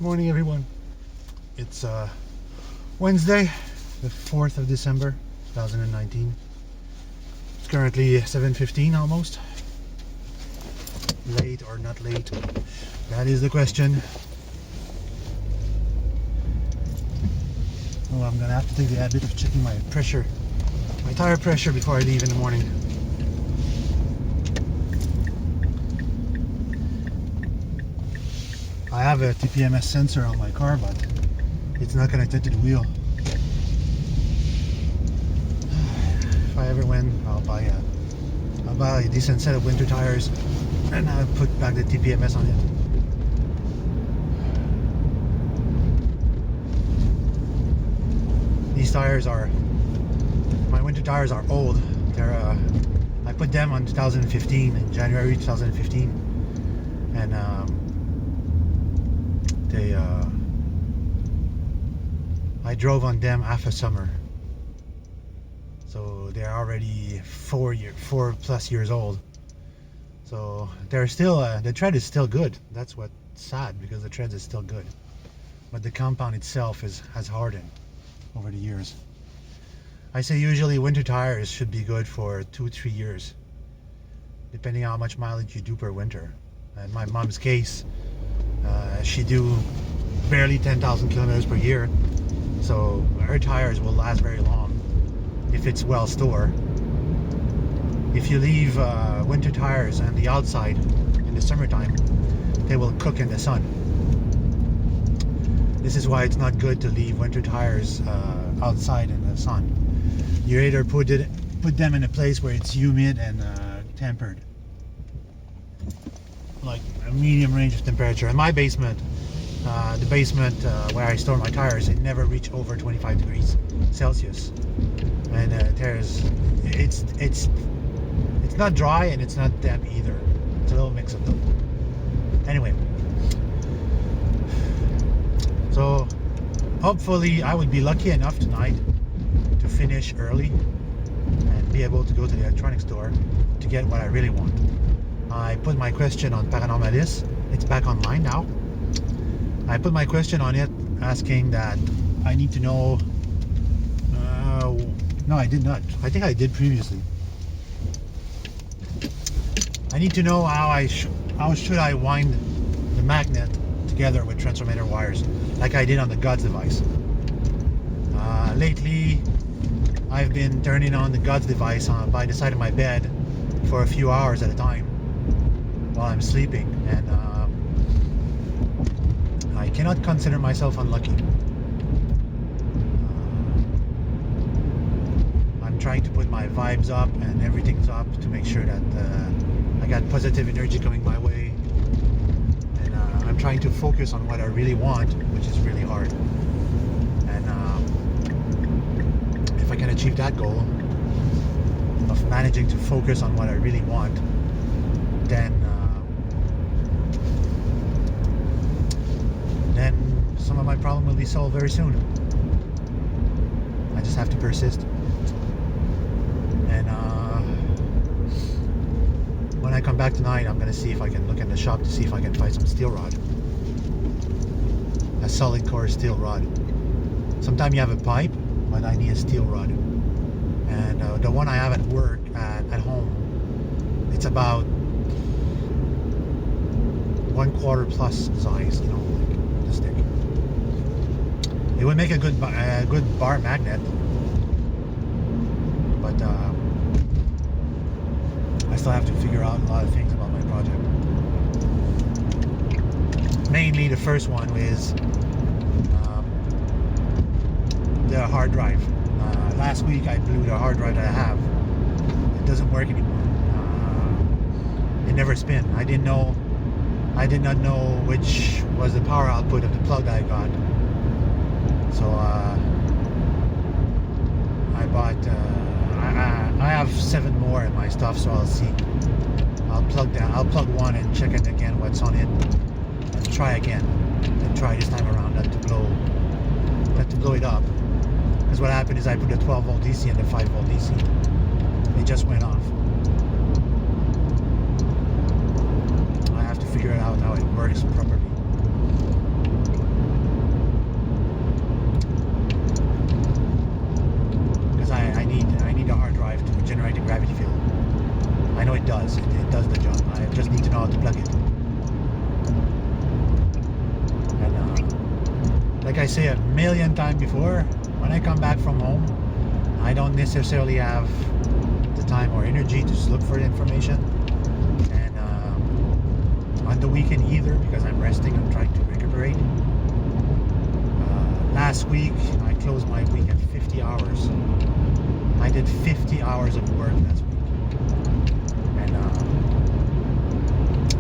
Morning, everyone. It's Wednesday, the 4th of December, 2019. It's currently 7:15 almost. Late or not late? That is the question. Oh, I'm gonna have to take the habit of checking my pressure, my tire pressure before I leave in the morning. I have a TPMS sensor on my car, but it's not connected to the wheel. If I ever win, I'll buy a decent set of winter tires and I'll put back the TPMS on it. These tires are, my winter tires are old. They're I put them on 2015, in January 2015, and I drove on them half a summer, so they're already 4+ years old. So they're still the tread is still good. That's what's sad, because the tread is still good, but the compound itself has hardened over the years. I say usually winter tires should be good for 2-3 years, depending on how much mileage you do per winter. In my mom's case, she do barely 10,000 kilometers per year, so her tires will last very long if it's well stored. If you leave winter tires on the outside in the summertime, they will cook in the sun. This is why it's not good to leave winter tires outside in the sun. You either put them in a place where it's humid and tempered, like a medium range of temperature. In my basement, the basement where I store my tires, it never reached over 25 degrees Celsius, and it's not dry and it's not damp either. It's a little mix of them. Anyway, so hopefully I would be lucky enough tonight to finish early and be able to go to the electronics store to get what I really want. I put my question on Paranormalis. It's back online now. I put my question on it asking that I need to know. No, I did not. I think I did previously. I need to know how should I wind the magnet together with transformator wires, like I did on the GODS device. Lately, I've been turning on the GODS device by the side of my bed for a few hours at a time while I'm sleeping, and I cannot consider myself unlucky. I'm trying to put my vibes up and everything's up to make sure that I got positive energy coming my way, and I'm trying to focus on what I really want, which is really hard. And if I can achieve that goal of managing to focus on what I really want, then some of my problem will be solved very soon. I just have to persist. And when I come back tonight, I'm gonna see if I can look in the shop to see if I can find some steel rod, a solid core steel rod. Sometimes you have a pipe, but I need a steel rod. And the one I have at work at home, it's about 1/4 plus size, like the stick. It would make a good bar magnet, but I still have to figure out a lot of things about my project. Mainly the first one is the hard drive. Last week I blew the hard drive that I have. It doesn't work anymore. It never spin. I did not know which was the power output of the plug that I got. So I bought. I have 7 more in my stuff, so I'll see. I'll plug one and check it again what's on it, and try again, and try this time around not to blow it up. Because what happened is I put a 12 volt DC and a 5 volt DC. It just went off. I have to figure out how it works properly. like I say a million times before, when I come back from home, I don't necessarily have the time or energy to look for the information, and on the weekend either, because I'm resting, I'm trying to recuperate. Last week I closed my week at 50 hours. I did 50 hours of work last week, and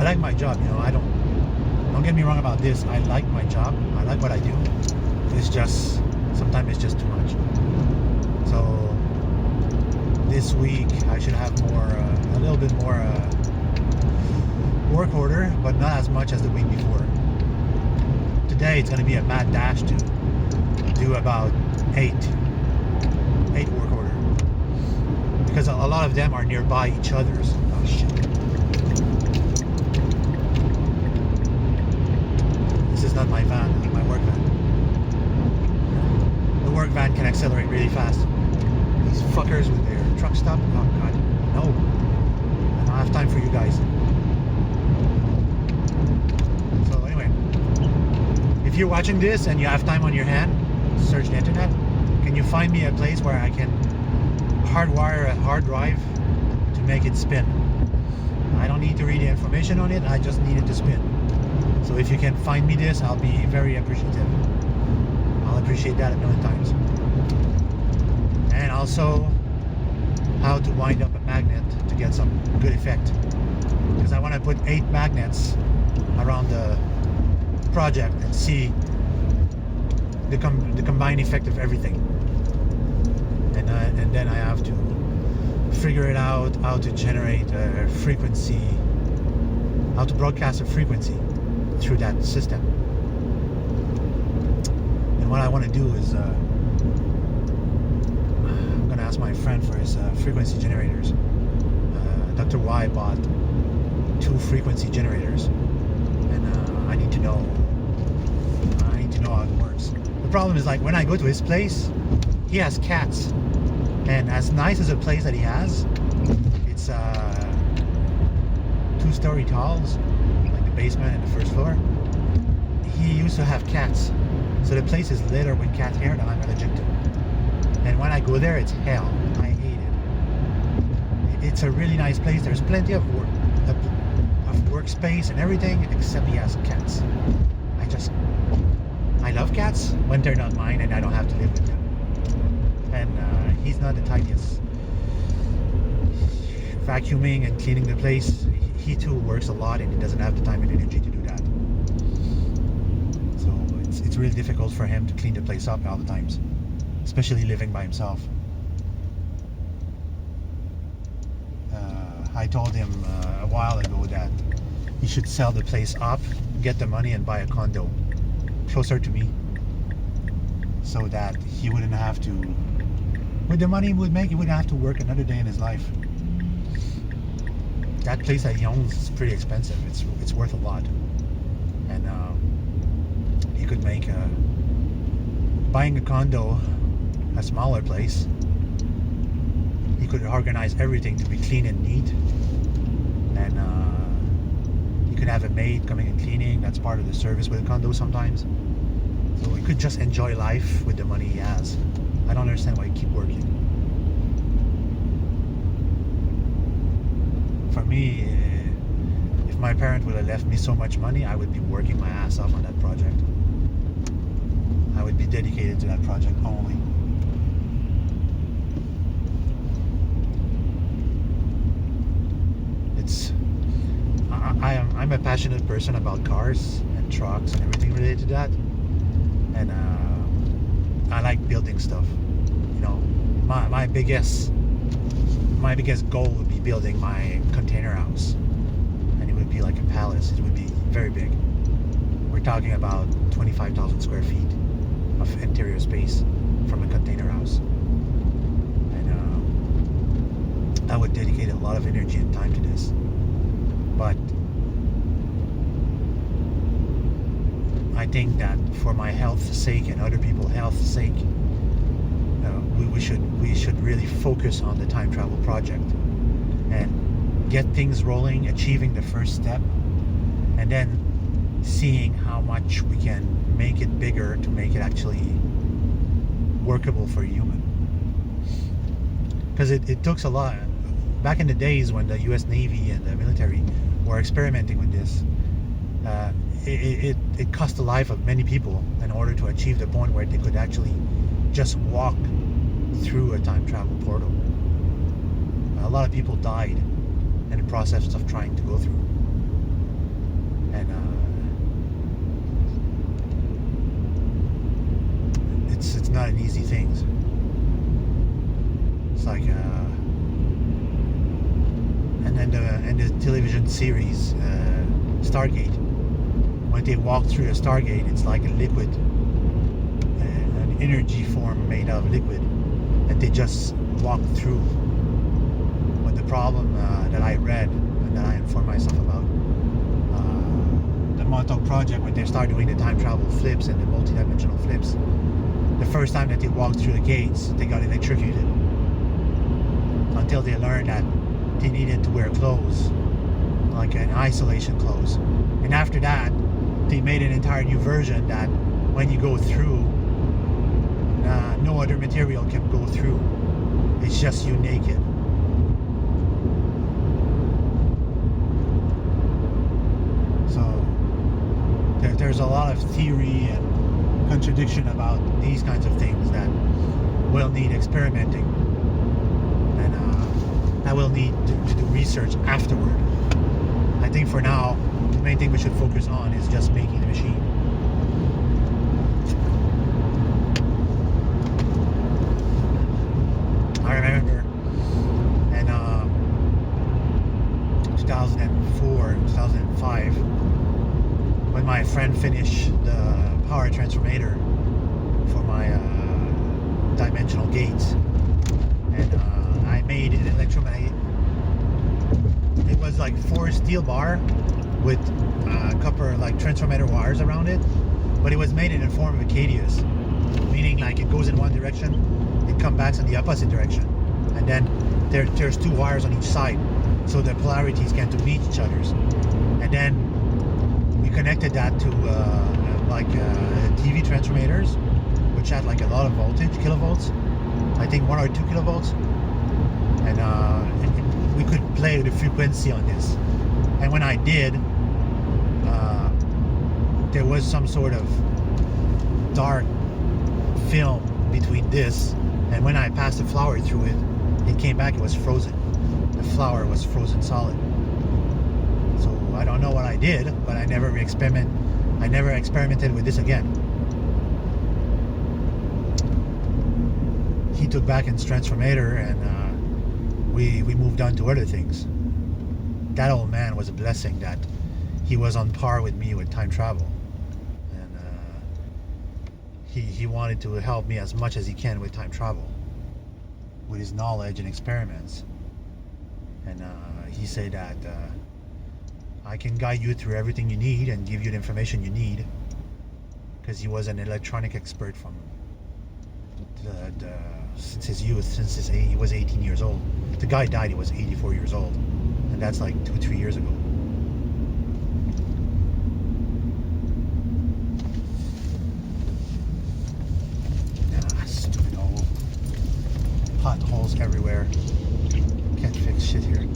I like my job. I don't get me wrong about this. I like my job. I like what I do. It's just sometimes it's just too much. So this week I should have a little bit more work order, but not as much as the week before. Today it's going to be a mad dash to do about eight work order, because a lot of them are nearby each other's. Oh shit. This is not my van, this is my work van. The work van can accelerate really fast. These fuckers with their truck stop. Oh god, no. I don't have time for you guys. So anyway, if you're watching this and you have time on your hand, search the internet. Can you find me a place where I can hardwire a hard drive to make it spin? I don't need to read the information on it, I just need it to spin. So if you can find me this, I'll be very appreciative. I'll appreciate that a million times. And also how to wind up a magnet to get some good effect, because I want to put 8 magnets around the project and see the combined effect of everything, and then I have to figure it out how to generate a frequency, how to broadcast a frequency through that system. And what I want to do is I'm going to ask my friend for his frequency generators. Dr. Y bought 2 frequency generators, and I need to know how it works. The problem is, like, when I go to his place, he has cats, and as nice as a place that he has, it's 2-story talls, like the basement and the first floor. He used to have cats, so the place is littered with cat hair that I'm allergic to. And when I go there, it's hell. I hate it. It's a really nice place. There's plenty of workspace and everything, except he has cats. I love cats when they're not mine and I don't have to live with them. And he's not the tidiest. Vacuuming and cleaning the place, he too works a lot, and he doesn't have the time and energy to do that. So it's really difficult for him to clean the place up all the times, especially living by himself. I told him a while ago that he should sell the place up, get the money, and buy a condo closer to me, so that he wouldn't have to, with the money he would make, he wouldn't have to work another day in his life. That place that he owns is pretty expensive. It's worth a lot, and he could make buying a condo, a smaller place. He could organize everything to be clean and neat, and he could have a maid coming and cleaning. That's part of the service with a condo sometimes. So he could just enjoy life with the money he has. I don't understand why he keep working. For me, if my parent would have left me so much money, I would be working my ass off on that project. I would be dedicated to that project only. I'm a passionate person about cars and trucks and everything related to that, and I like building stuff. My biggest goal would be building my container house, and it would be like a palace. It would be very big. We're talking about 25,000 square feet of interior space from a container house, and I would dedicate a lot of energy and time to this. But I think that for my health's sake and other people's health's sake, we should really focus on the time travel project and get things rolling, achieving the first step, and then seeing how much we can make it bigger to make it actually workable for a human. Because it took a lot. Back in the days when the US Navy and the military were experimenting with this, it cost the life of many people in order to achieve the point where they could actually just walk through a time travel portal. A lot of people died in the process of trying to go through. And it's not an easy thing. It's like and then the television series Stargate. When they walk through the Stargate, it's like a liquid, an energy form made of liquid, and they just walk through. But the problem that I read and that I informed myself about, the Montauk Project, when they start doing the time travel flips and the multi-dimensional flips, the first time that they walked through the gates, they got electrocuted until they learned that they needed to wear clothes, like an isolation clothes. And after that, they made an entire new version that when you go through, no other material can go through. It's just you naked. So there's a lot of theory and contradiction about these kinds of things that will need experimenting, and that will need to do research afterward. I think for now, the main thing we should focus on is just making the machine. I remember in 2004, 2005, when my friend finished the power transformator for my dimensional gates, and I made an electromagnetic. It was like 4 steel bar with copper like transformator wires around it, but it was made in the form of a Cadius, meaning like it goes in one direction, it comes back in the opposite direction, and then there's 2 wires on each side, so the polarities can't meet each other's. And then we connected that to TV transformators, which had like a lot of voltage, kilovolts, I think 1 or 2 kilovolts, and we could play the frequency on this. And when I did, there was some sort of dark film between this, and when I passed the flower through it, it came back, it was frozen. The flower was frozen solid. So I don't know what I did, but I never experimented with this again. He took back his transformator, and we moved on to other things. That old man was a blessing that he was on par with me with time travel, and he wanted to help me as much as he can with time travel, with his knowledge and experiments. And he said that I can guide you through everything you need and give you the information you need, because he was an electronic expert from since his youth, he was 18 years old. The guy died, he was 84 years old, and that's like 2-3 years ago. Stupid hole. Potholes everywhere. Can't fix shit here.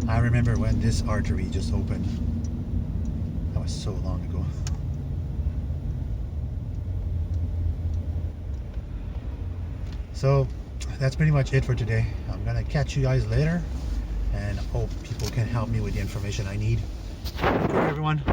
I remember when this artery just opened. That was so long ago. So that's pretty much it for today. I'm gonna catch you guys later, and hope people can help me with the information I need. Take care, everyone.